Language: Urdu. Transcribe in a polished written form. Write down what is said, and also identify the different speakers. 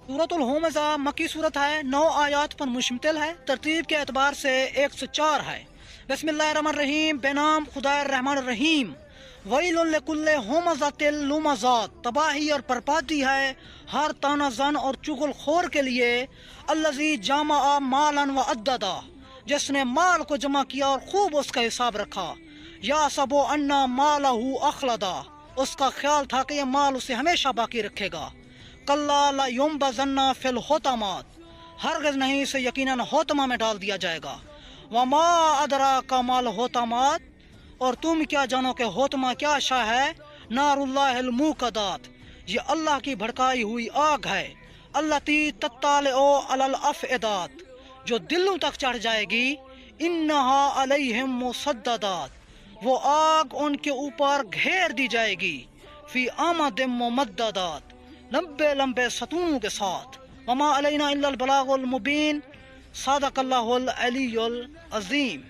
Speaker 1: سورۃ الہمزہ مکی صورت ہے، 9 آیات پر مشتمل ہے، ترتیب کے اعتبار سے 104 ہے۔ بسم اللہ الرحمن الرحیم، بے نام خدائے الرحمن الرحیم۔ ویل لکل ہمزۃ لمزہ، تباہی اور بربادی ہے ہر تانا زن اور چغل خور کے لیے، الذی جمع مالا وعددا، جس نے مال کو جمع کیا اور خوب اس کا حساب رکھا، یحسب ان مالہ اخلدا، اس کا خیال تھا کہ یہ مال اسے ہمیشہ باقی رکھے گا۔ کلا لینبذن فی الحطمات، ہرگز نہیں، اسے یقیناً حطمہ میں ڈال دیا جائے گا۔ وما ادراک ما الحطمات، اور تم کیا جانو کہ حطمہ کیا شے ہے؟ نار اللہ الموقدات، یہ اللہ کی بھڑکائی ہوئی آگ ہے، التی تطلع علی الافئدات، جو دلوں تک چڑھ جائے گی، انہا علیہم مصددات، وہ آگ ان کے اوپر گھیر دی جائے گی، فی امد ممددات، لمبے لمبے ستونوں کے ساتھ۔ وما علینا الا البلاغ المبین، صدق اللہ العلی العظیم۔